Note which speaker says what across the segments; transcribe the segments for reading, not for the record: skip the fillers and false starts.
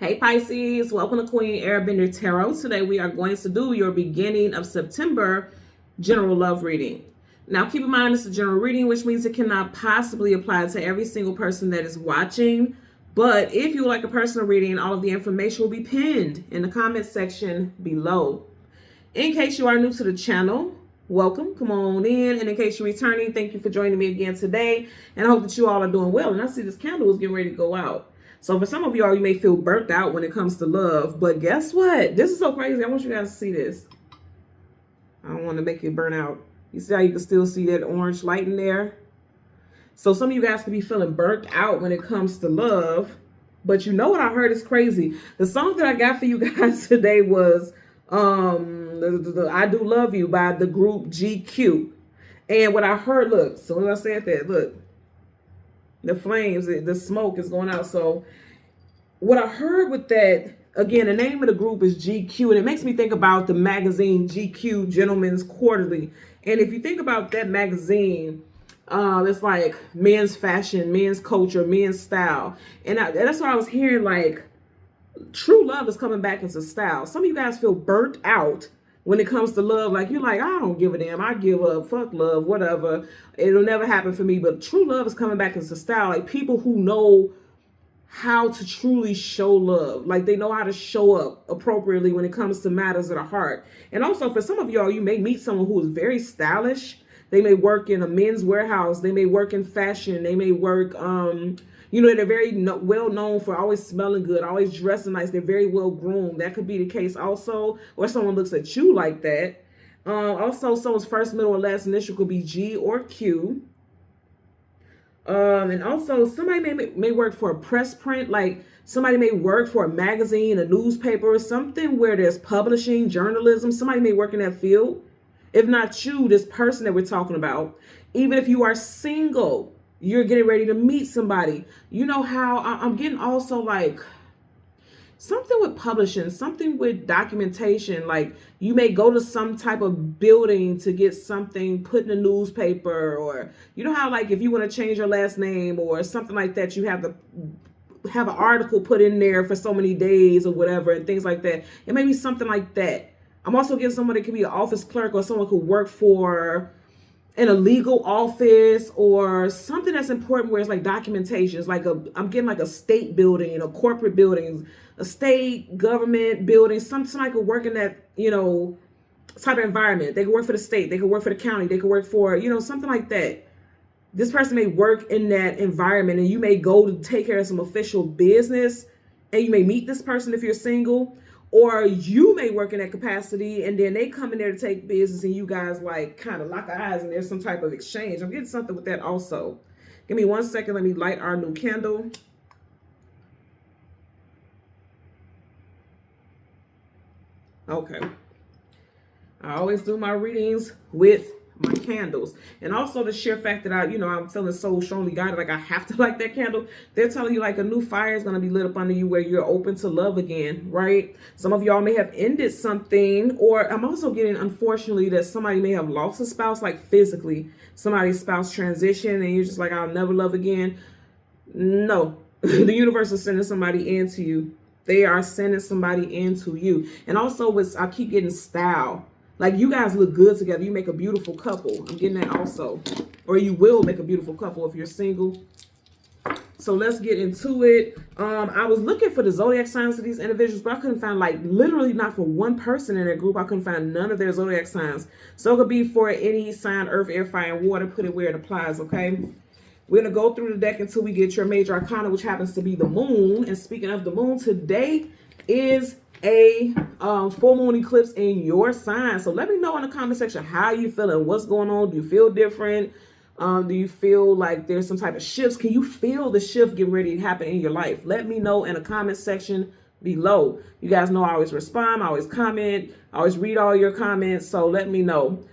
Speaker 1: Hey Pisces, welcome to Queen Airbender Tarot. Today we are going to do your beginning of September general love reading. Now keep in mind it's a general reading, which means it cannot possibly apply to every single person that is watching. But if you would like a personal reading, all of the information will be pinned in the comment section below. In case you are new to the channel, welcome, come on in. And in case you're returning, thank you for joining me again today. And I hope that you all are doing well. And I see this candle is getting ready to go out. So for some of y'all, you may feel burnt out when it comes to love. But guess what? This is so crazy. I want you guys to see this. I don't want to make you burn out. You see how you can still see that orange light in there? So some of you guys could be feeling burnt out when it comes to love. But you know what I heard is crazy? The song that I got for you guys today was I Do Love You by the group GQ. And what I heard, look, so when I said that, look, the flames, the smoke is going out. So what I heard with that, again, the name of the group is GQ, and it makes me think about the magazine GQ, Gentleman's Quarterly. And if you think about that magazine, it's like men's fashion, men's culture, men's style. And that's what I was hearing, like, true love is coming back into style. Some of you guys feel burnt out when it comes to love. Like, you're like, I don't give a damn. I give up. Fuck love, whatever. It'll never happen for me. But true love is coming back into style. Like, people who know how to truly show love. Like, they know how to show up appropriately when it comes to matters of the heart. And also, for some of y'all, you may meet someone who is very stylish. They may work in a men's warehouse. They may work in fashion. They may work, they're very well known for always smelling good, always dressing nice. They're very well groomed. That could be the case also. Or someone looks at you like that. Also, someone's first, middle, or last initial could be G or Q. And also, somebody may work for a press print. Like, somebody may work for a magazine, a newspaper, or something where there's publishing, journalism. Somebody may work in that field. If not you, this person that we're talking about, even if you are single, you're getting ready to meet somebody. You know how I'm getting also like something with publishing, something with documentation. Like, you may go to some type of building to get something put in a newspaper, or you know how, like, if you want to change your last name or something like that, you have to have an article put in there for so many days or whatever, and things like that. It may be something like that. I'm also getting someone that could be an office clerk, or someone could work for in a legal office, or something that's important where it's like documentation. It's like I'm getting like a state building, a corporate building, a state government building. Somebody could work in that, type of environment. They could work for the state. They could work for the county. They could work for, something like that. This person may work in that environment, and you may go to take care of some official business, and you may meet this person if you're single. Or you may work in that capacity, and then they come in there to take business, and you guys like kind of lock eyes, and there's some type of exchange. I'm getting something with that also. Give me 1 second. Let me light our new candle. Okay. I always do my readings with my candles. And also the sheer fact that I'm feeling so strongly guided, like I have to light that candle. They're telling you like a new fire is going to be lit up under you where you're open to love again, right? Some of y'all may have ended something, or I'm also getting, unfortunately, that somebody may have lost a spouse, like physically. Somebody's spouse transition, and you're just like, I'll never love again. No, the universe is sending somebody into you. They are sending somebody into you. And also, I keep getting style. Like, you guys look good together. You make a beautiful couple. I'm getting that also. Or you will make a beautiful couple if you're single. So let's get into it. I was looking for the zodiac signs of these individuals, but I couldn't find, like, literally not for one person in that group. I couldn't find none of their zodiac signs. So it could be for any sign, earth, air, fire, and water. Put it where it applies, okay? We're going to go through the deck until we get your major arcana, which happens to be the moon. And speaking of the moon, today is a full moon eclipse in your sign. So let me know in the comment section how you feeling, what's going on. Do you feel different? Do you feel like there's some type of shifts? Can you feel the shift getting ready to happen in your life? Let me know in the comment section below. You guys know I always respond, I always comment, I always read all your comments, so let me know.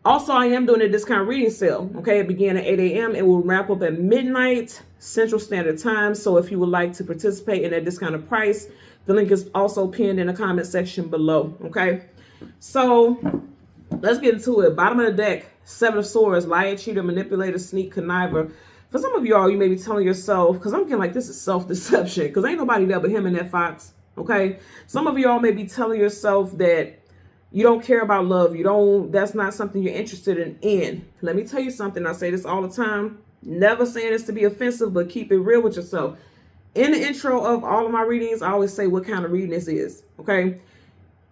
Speaker 1: Also, I am doing a discount reading sale. Okay, it began at 8 a.m. It will wrap up at midnight Central Standard Time. So if you would like to participate in that discounted price, the link is also pinned in the comment section below. Okay, so let's get into it. Bottom of the deck, Seven of Swords, liar, cheater, manipulator, sneak, conniver. For some of y'all, you may be telling yourself, because I'm getting like this is self-deception, because ain't nobody there but him and that fox. Okay. Some of y'all may be telling yourself that you don't care about love. That's not something you're interested in. Let me tell you something. I say this all the time. Never saying this to be offensive, but keep it real with yourself. In the intro of all of my readings, I always say what kind of reading this is. Okay.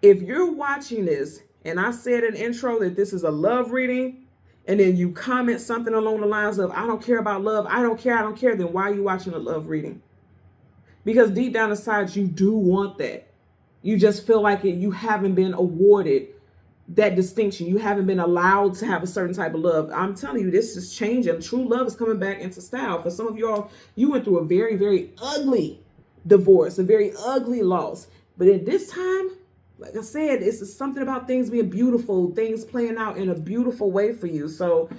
Speaker 1: If you're watching this and I said in intro that this is a love reading, and then you comment something along the lines of, I don't care about love, I don't care, then why are you watching a love reading? Because deep down inside, you do want that. You just feel like you haven't been awarded that distinction. You haven't been allowed to have a certain type of love. I'm telling you, this is changing. True love is coming back into style. For some of y'all, you went through a very, very ugly divorce, a very ugly loss. But at this time, like I said, it's something about things being beautiful, things playing out in a beautiful way for you. So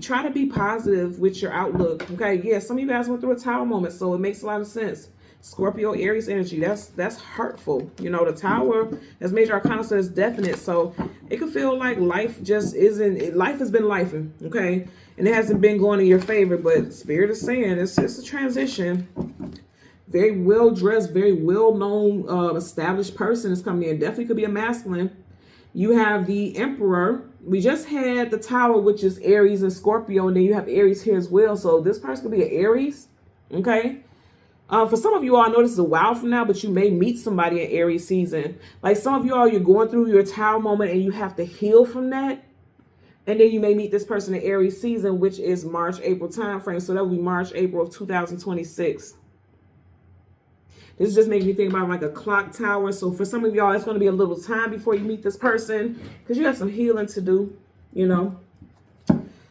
Speaker 1: try to be positive with your outlook. Okay. Yeah. Some of you guys went through a tower moment, so it makes a lot of sense. Scorpio, Aries energy. That's hurtful. You know, the tower, that's major arcana, so it's definite. So it could feel like life just isn't, life has been lifing. Okay. And it hasn't been going in your favor, but Spirit is saying it's a transition. Very well dressed, very well known, established person is coming in. Definitely could be a masculine. You have the Emperor. We just had the Tower, which is Aries and Scorpio, and then you have Aries here as well. So this person could be an Aries. Okay. For some of you all, I know this is a while from now, but you may meet somebody in Aries season. Like some of you all, you're going through your Tower moment and you have to heal from that. And then you may meet this person in Aries season, which is March, April time frame. So that will be March, April of 2026. This is just making me think about like a clock tower. So for some of y'all, it's going to be a little time before you meet this person because you got some healing to do, you know.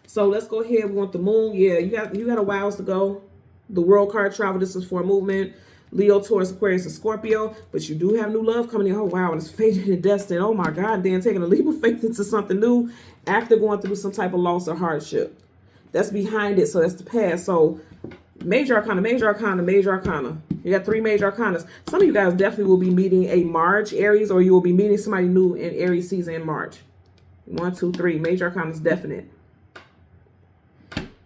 Speaker 1: So let's go ahead. We want the moon. Yeah, you got a whiles to go. The world card travel. This is for a movement. Leo, Taurus, Aquarius, and Scorpio. But you do have new love coming in. Oh, wow. And it's fated and destined. Oh, my God. Then taking a leap of faith into something new after going through some type of loss or hardship. That's behind it. So that's the past. So major arcana, major arcana, major arcana. You got 3 major arcanas. Some of you guys definitely will be meeting a March Aries, or you will be meeting somebody new in Aries season in March. 1, 2, 3. Major arcana is definite.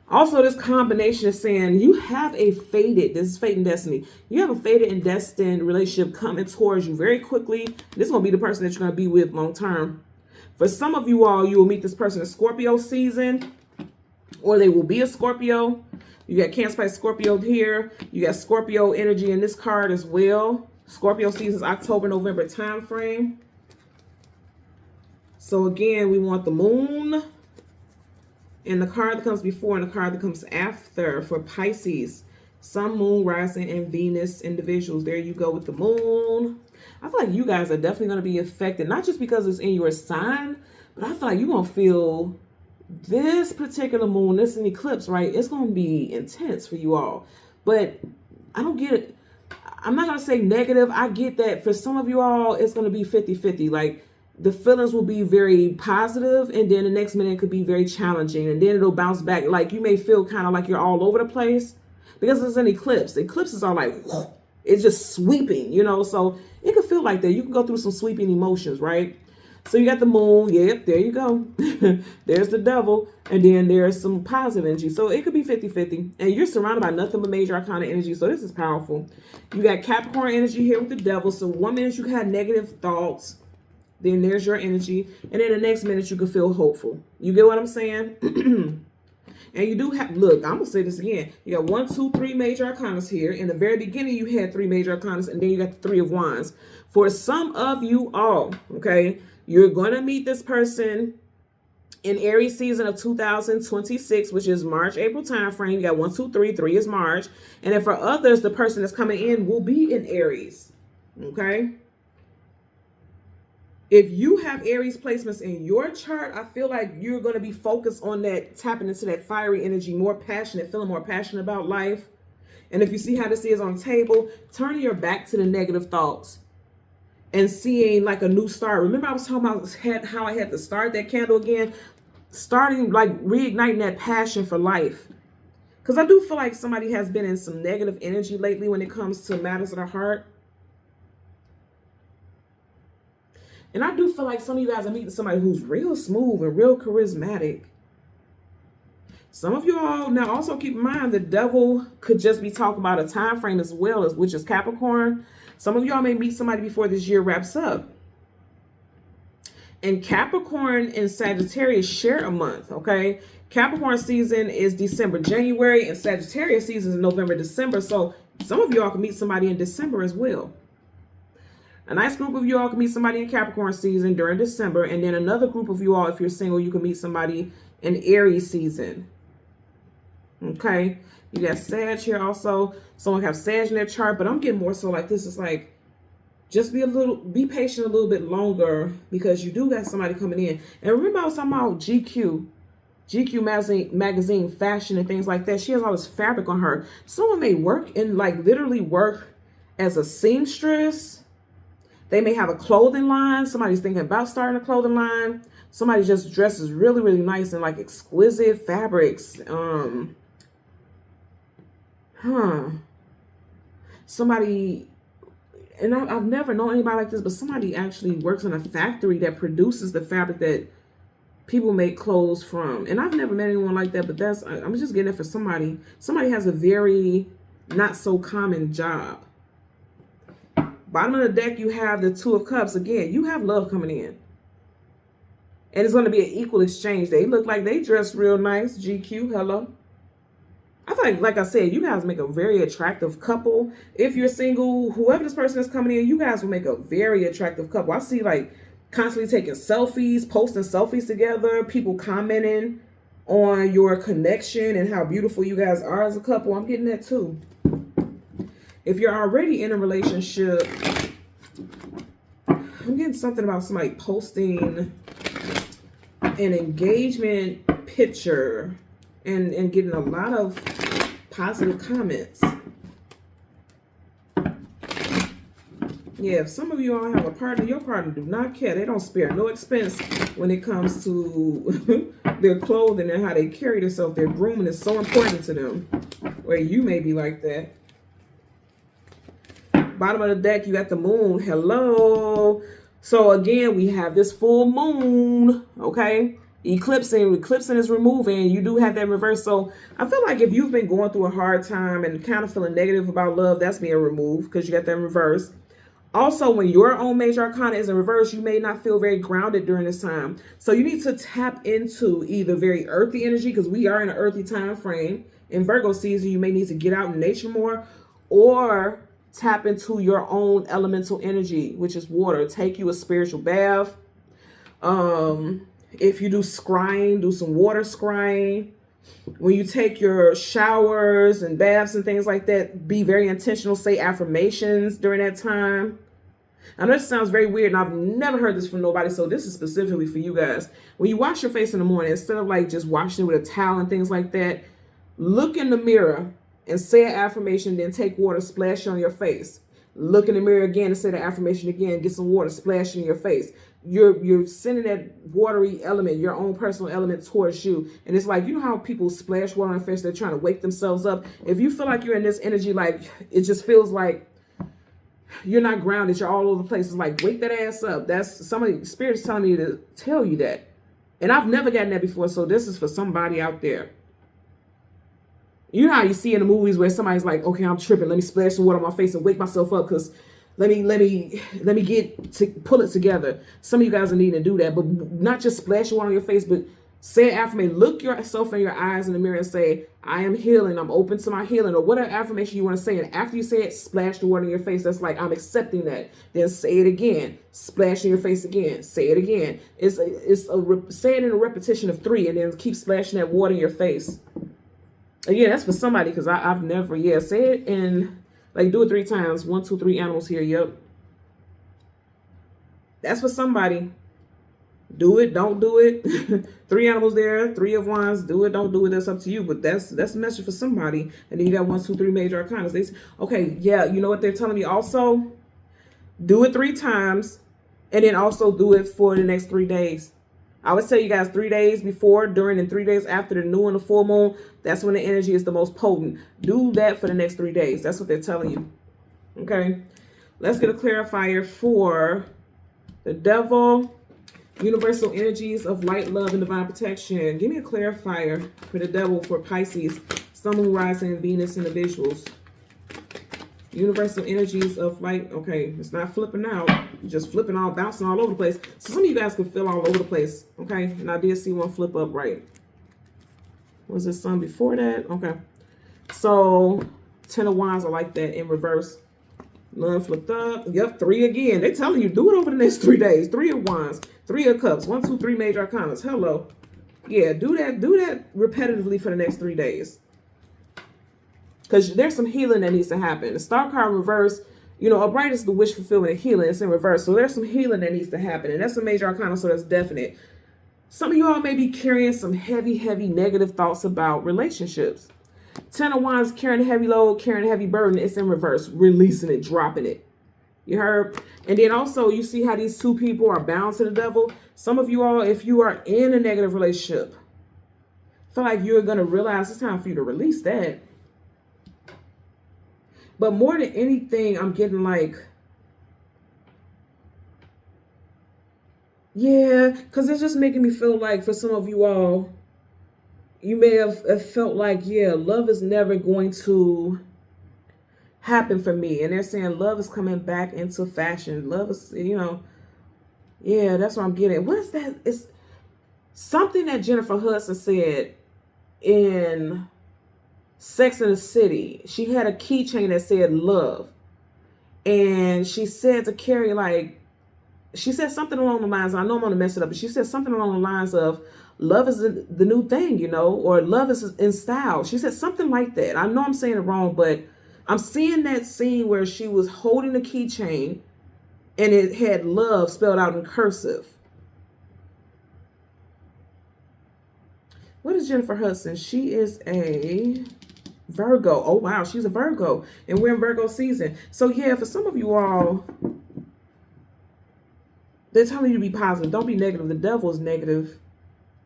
Speaker 1: Also, this combination is saying you have a fated, this is fate and destiny. You have a fated and destined relationship coming towards you very quickly. This is going to be the person that you're going to be with long term. For some of you all, you will meet this person in Scorpio season, or they will be a Scorpio. You got Cancer, Pisces, Scorpio here. You got Scorpio energy in this card as well. Scorpio season is October, November time frame. So again, we want the moon and the card that comes before and the card that comes after for Pisces. Sun, moon, rising, and Venus individuals. There you go with the moon. I feel like you guys are definitely going to be affected, not just because it's in your sign, but I feel like you're going to feel this particular moon, this an eclipse, right? It's going to be intense for you all. But I don't get it. I'm not going to say negative. I get that for some of you all, it's going to be 50-50. Like the feelings will be very positive, and then the next minute it could be very challenging, and then it'll bounce back. Like you may feel kind of like you're all over the place because it's an eclipse. Eclipses are like, whoa, it's just sweeping, you know, so it could feel like that. You can go through some sweeping emotions, right? So you got the moon. Yep, there you go. There's the devil. And then there's some positive energy. So it could be 50-50. And you're surrounded by nothing but major arcana energy. So this is powerful. You got Capricorn energy here with the devil. So 1 minute you can have negative thoughts. Then there's your energy. And then the next minute you can feel hopeful. You get what I'm saying? And you do have, look, I'm going to say this again. You got 1, 2, 3 major arcanas here. In the very beginning, you had 3 major arcanas. And then you got the 3 of Wands. For some of you all, okay, you're going to meet this person in Aries season of 2026, which is March, April time frame. You got 1, 2, 3. 3 is March. And then for others, the person that's coming in will be in Aries. Okay. If you have Aries placements in your chart, I feel like you're going to be focused on that, tapping into that fiery energy, more passionate, feeling more passionate about life. And if you see how this is on table, turning your back to the negative thoughts and seeing like a new start. Remember I was talking about how I had to start that candle again, starting like reigniting that passion for life. Because I do feel like somebody has been in some negative energy lately when it comes to matters of the heart. And I do feel like some of you guys are meeting somebody who's real smooth and real charismatic. Some of you all, now also keep in mind, the devil could just be talking about a time frame as well, as which is Capricorn. Some of y'all may meet somebody before this year wraps up. And Capricorn and Sagittarius share a month, okay? Capricorn season is December, January, and Sagittarius season is November, December. So some of y'all can meet somebody in December as well. A nice group of you all can meet somebody in Capricorn season during December. And then another group of you all, if you're single, you can meet somebody in Aries season. Okay? You got Sag here also. Someone have Sag in their chart, but I'm getting more so like this. It's like, just be patient a little bit longer because you do got somebody coming in. And remember I was talking about GQ magazine, fashion and things like that. She has all this fabric on her. Someone may work in, like, literally work as a seamstress. They may have a clothing line. Somebody's thinking about starting a clothing line. Somebody just dresses really, really nice in like exquisite fabrics. Somebody, and I've never known anybody like this, but somebody actually works in a factory that produces the fabric that people make clothes from. And I've never met anyone like that, but I'm just getting it for somebody. Somebody has a very not so common job. Bottom of the deck, you have the Two of Cups. Again, you have love coming in. And it's going to be an equal exchange. They look like they dress real nice. GQ, hello. I feel like I said, you guys make a very attractive couple. If you're single, whoever this person is coming in, you guys will make a very attractive couple. I see like constantly taking selfies, posting selfies together, people commenting on your connection and how beautiful you guys are as a couple. I'm getting that too. If you're already in a relationship, I'm getting something about somebody posting an engagement picture and getting a lot of positive comments. Yeah, if some of you all have a partner, your partner do not care. They don't spare no expense when it comes to their clothing and how they carry themselves. Their grooming is so important to them. Where you may be like that. Bottom of the deck, you got the moon. Hello. So again, we have this full moon, okay? Eclipsing is removing. You do have that reverse. So I feel like if you've been going through a hard time and kind of feeling negative about love, that's being removed because you got that reverse. Also, when your own major arcana is in reverse, you may not feel very grounded during this time. So you need to tap into either very earthy energy, because we are in an earthy time frame. In Virgo season, you may need to get out in nature more, or tap into your own elemental energy, which is water. Take you a spiritual bath. If you do scrying, do some water scrying. When you take your showers and baths and things like that, be very intentional. Say affirmations during that time. I know this sounds very weird, and I've never heard this from nobody, so this is specifically for you guys. When you wash your face in the morning, instead of like just washing it with a towel and things like that, look in the mirror and say an affirmation, then take water, splash it on your face. Look in the mirror again and say the affirmation again, get some water, splash it in your face. You're sending that watery element, your own personal element, towards you. And it's like, you know how people splash water on their face, they're trying to wake themselves up. If you feel like you're in this energy, like it just feels like you're not grounded, you're all over the place, it's like, wake that ass up. That's somebody, Spirit's telling me to tell you that. And I've never gotten that before, so this is for somebody out there. You know how you see in the movies where somebody's like, okay, I'm tripping, let me splash some water on my face and wake myself up, because let me get to pull it together. Some of you guys are needing to do that, but not just splash water on your face, but say an affirmation. Look yourself in your eyes in the mirror and say, I am healing, I'm open to my healing, or whatever affirmation you want to say. And after you say it, splash the water in your face. That's like, I'm accepting that. Then say it again, splash in your face again, say it again. Say it in a repetition of 3, and then keep splashing that water in your face. Again, that's for somebody, because I've never, say it and like do it 3 times. 1, 2, 3 animals here. Yep. That's for somebody. Do it, don't do it. 3 animals there, 3 of Wands. Do it, don't do it. That's up to you. But that's a message for somebody. And then you got 1, 2, 3 major arcanas. Okay, yeah, you know what they're telling me also? Do it 3 times, and then also do it for the next 3 days. I would tell you guys 3 days before, during, and 3 days after the new and the full moon. That's when the energy is the most potent. Do that for the next 3 days. That's what they're telling you. Okay. Let's get a clarifier for the devil. Universal energies of light, love, and divine protection. Give me a clarifier for the devil for Pisces, Sun, Moon, Rising, Venus individuals. Universal energies of light. Okay, it's not flipping out. Just flipping all, bouncing all over the place. So some of you guys can feel all over the place. Okay, and I did see one flip up right. Was this Sun before that? Okay. So 10 of Wands are like that in reverse. None flipped up. Yep, 3 again. They're telling you do it over the next 3 days. 3 of Wands, 3 of Cups, 1, 2, 3 major arcanas. Hello. Yeah, do that repetitively for the next 3 days. Because there's some healing that needs to happen. The Star card in reverse, you know, upright is the wish fulfillment and healing. It's in reverse. So there's some healing that needs to happen. And that's a major arcana, so that's definite. Some of you all may be carrying some heavy, heavy negative thoughts about relationships. 10 of Wands, carrying a heavy load, carrying a heavy burden. It's in reverse. Releasing it, dropping it. You heard? And then also, you see how these two people are bound to the devil. Some of you all, if you are in a negative relationship, feel like you're going to realize it's time for you to release that. But more than anything, I'm getting like, yeah, because it's just making me feel like for some of you all, you may have felt like, yeah, love is never going to happen for me. And they're saying love is coming back into fashion. Love is, you know, yeah, that's what I'm getting. What is that? It's something that Jennifer Hudson said in Sex and the City. She had a keychain that said love. And she said to Carrie, like, she said something along the lines, I know I'm going to mess it up, but she said something along the lines of, love is the new thing, you know, or love is in style. She said something like that. I know I'm saying it wrong, but I'm seeing that scene where she was holding a keychain and it had love spelled out in cursive. What is Jennifer Hudson? She is a Virgo. Oh, wow. She's a Virgo. And we're in Virgo season. So, yeah, for some of you all, they're telling you to be positive. Don't be negative. The devil is negative.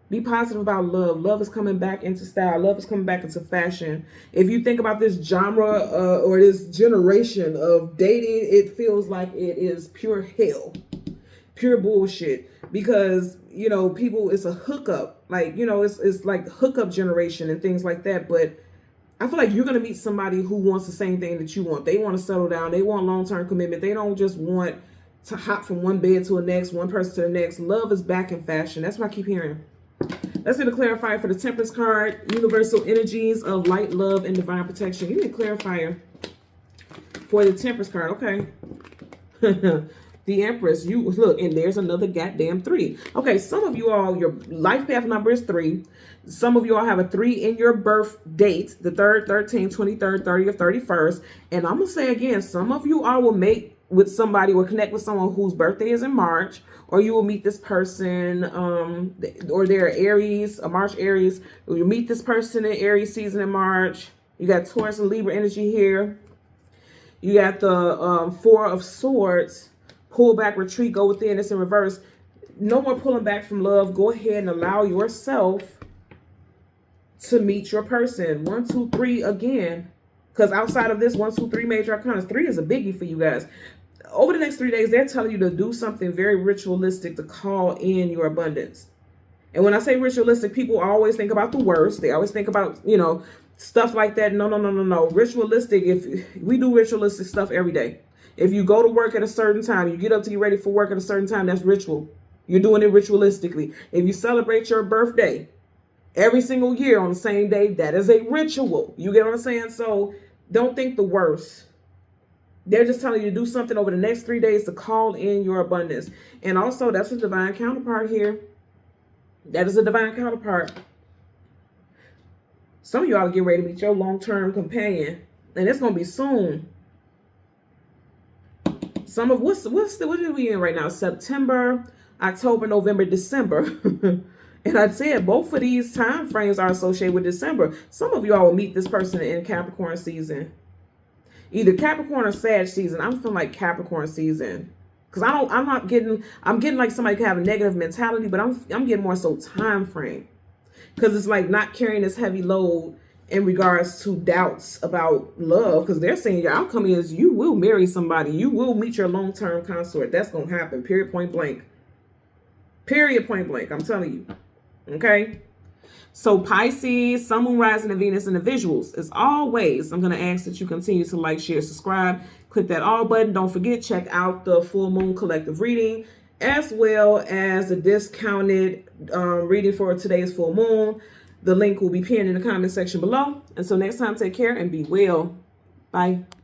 Speaker 1: Be positive about love. Love is coming back into style. Love is coming back into fashion. If you think about this genre or this generation of dating, it feels like it is pure hell. Pure bullshit. Because, you know, people, it's a hookup. Like, you know, it's like hookup generation and things like that. But I feel like you're going to meet somebody who wants the same thing that you want. They want to settle down. They want long-term commitment. They don't just want to hop from one bed to the next, one person to the next. Love is back in fashion. That's what I keep hearing. Let's get a clarifier for the Temperance card. Universal energies of light, love, and divine protection. Give me a clarifier for the Temperance card. Okay. The Empress. You look, and there's another goddamn 3. Okay, some of you all, your life path number is 3. Some of you all have a 3 in your birth date, the 3rd, 13th, 23rd, 30th, 31st. And I'm going to say again, some of you all will mate with somebody or connect with someone whose birthday is in March, or you will meet this person, or they're Aries, a March Aries. You'll meet this person in Aries season in March. You got Taurus and Libra energy here. You got the 4 of Swords. Pull back, retreat, go within. It's in reverse. No more pulling back from love. Go ahead and allow yourself to meet your person. 1, 2, 3 again. Because outside of this 1, 2, 3 major arcanas, 3 is a biggie for you guys. Over the next 3 days, they're telling you to do something very ritualistic to call in your abundance. And when I say ritualistic, people always think about the worst. They always think about, you know, stuff like that. No. Ritualistic, if we do ritualistic stuff every day. If you go to work at a certain time, you get up to get ready for work at a certain time, that's ritual. You're doing it ritualistically. If you celebrate your birthday every single year on the same day, that is a ritual. You get what I'm saying? So don't think the worst. They're just telling you to do something over the next 3 days to call in your abundance. And also, that's a divine counterpart here. That is a divine counterpart. Some of y'all get ready to meet your long-term companion. And it's going to be soon. Some of what are we in right now? September, October, November, December. And I'd say both of these time frames are associated with December. Some of y'all will meet this person in Capricorn season. Either Capricorn or Sag season. I'm feeling like Capricorn season. Because I'm getting like somebody could have a negative mentality, but I'm getting more so time frame. Because it's like not carrying this heavy load in regards to doubts about love, because they're saying your outcome is you will marry somebody. You will meet your long-term consort. That's going to happen, period, point blank. Period, point blank. I'm telling you. Okay? So Pisces, Sun, Moon, Rising, and Venus individuals, as always, I'm going to ask that you continue to like, share, subscribe. Click that all button. Don't forget, check out the full moon collective reading, as well as the discounted reading for today's full moon. The link will be pinned in the comment section below. Until next time, take care and be well. Bye.